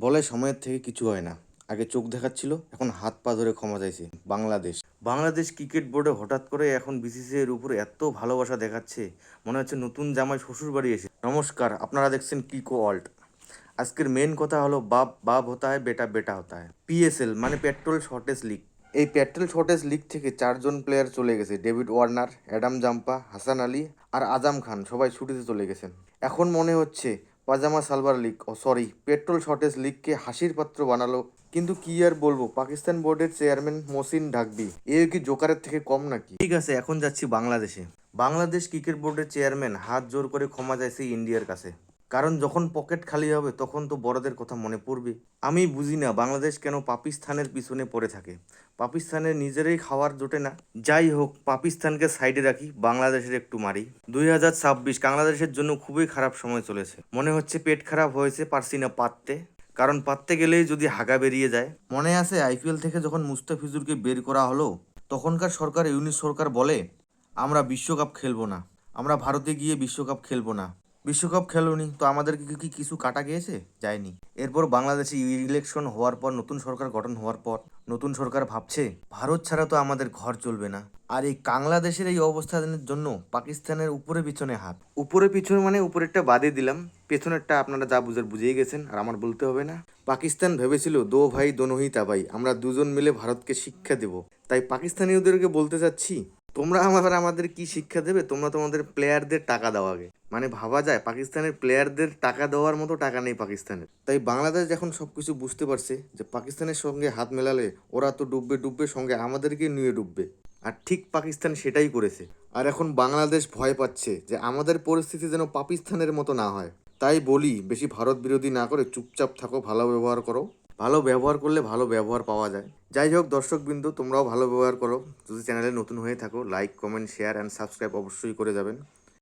বলে সময়ের থেকে কিছু হয় না। আগে চোখ দেখাচ্ছিল, এখন হাত পা ধরে ক্ষমা চাইছে। বাংলাদেশ ক্রিকেট বোর্ডে হঠাৎ করে এখন বিসিসিআই এর উপর এত ভালোবাসা দেখাচ্ছে, মনে হচ্ছে নতুন জামাই শ্বশুর বাড়ি এসে। নমস্কার, আপনারা দেখছেন কিকো ওয়ার্ল্ড। আজকের মেন কথা হলো বাপ বাপ হতা হয়, বেটা বেটা হতা হয়। পিএসএল মানে পেট্রোল শর্টেজ লিগ। এই পেট্রোল শর্টেজ লিগ থেকে 4জন প্লেয়ার চলে গেছে। David Warner, Adam Zampa, Hasan Ali আর আজম খান সবাই ছুটিতে চলে গেছেন। এখন মনে হচ্ছে pyjama salwar league, petrol shortage লিগকে হাসির পাত্র বানালো। কিন্তু কি আর বলবো, পাকিস্তান বোর্ডের চেয়ারম্যান মোসিন ঢাকবি এ কি জোকারের থেকে কম নাকি? ঠিক আছে, এখন যাচ্ছি বাংলাদেশে। বাংলাদেশ ক্রিকেট বোর্ডের চেয়ারম্যান হাত জোর করে ক্ষমা চাইছে ইন্ডিয়ার কাছে। কারণ যখন পকেট খালি হবে তখন তো বড়দের কথা মনে পড়বে। আমি বুঝি না বাংলাদেশ কেন পাকিস্তানের পিছনে পড়ে থাকে। পাকিস্তানের নিজেরাই খাওয়ার জোটে না। যাই হোক, পাকিস্তানকে সাইডে রাখি, বাংলাদেশের একটু মারি। 2026 বাংলাদেশের জন্য খুবই খারাপ সময় চলেছে। মনে হচ্ছে পেট খারাপ হয়েছে, পারছি না পাততে। কারণ পাততে গেলেই যদি হাগা বেরিয়ে যায়। মনে আছে আইপিএল থেকে যখন মুস্তাফিজুরকে বের করা হলো, তখনকার সরকার ইউনিস সরকার বলে আমরা বিশ্বকাপ খেলবো না, আমরা ভারতে গিয়ে বিশ্বকাপ খেলবো না। বিশ্বকাপ খেলোনি তো আমাদেরকে কি কিছু কাটা গিয়েছে? যায়নি। এরপর বাংলাদেশে ইলেকশন হওয়ার পর, নতুন সরকার গঠন হওয়ার পর নতুন সরকার ভাবছে ভারত ছাড়া তো আমাদের ঘর চলবে না। আর এই বাংলাদেশের এই অবস্থানের জন্য পাকিস্তানের উপরে পিছনে হাত। উপরে পিছনে মানে উপরেরটা বাদে দিলাম, পেছনেরটা আপনারা যা বুঝার বুঝেই গেছেন, আর আমার বলতে হবে না। পাকিস্তান ভেবেছিল দো ভাই দোনোহি তাবাই, আমরা দুজন মিলে ভারতকে শিক্ষা দেব। তাই পাকিস্তানিদেরকে বলতে চাচ্ছি, তোমরা আমাদের কি শিক্ষা দেবে? তোমরা তোমাদের প্লেয়ারদের টাকা দাও আগে। মানে ভাবা যায়, পাকিস্তানের প্লেয়ারদের টাকা দেওয়ার মতো টাকা নেই পাকিস্তানের। তাই বাংলাদেশ যখন সবকিছু বুঝতে পারছে যে পাকিস্তানের সঙ্গে হাত মেলালে ওরা তো ডুববে ডুববে, সঙ্গে আমাদেরকে নিয়ে ডুববে। আর ঠিক পাকিস্তান সেটাই করেছে। আর এখন বাংলাদেশ ভয় পাচ্ছে যে আমাদের পরিস্থিতি যেন পাকিস্তানের মতো না হয়। তাই বলি, বেশি ভারত বিরোধী না করে চুপচাপ থাকো, ভালো ব্যবহার করো। ভালো ব্যবহার করলে ভালো ব্যবহার পাওয়া যায়। যাই হোক দর্শকবৃন্দ, তোমরাও ভালো ব্যবহার করো। যদি চ্যানেলে নতুন হয়ে থাকো, like comment share and subscribe অবশ্যই করে যাবেন।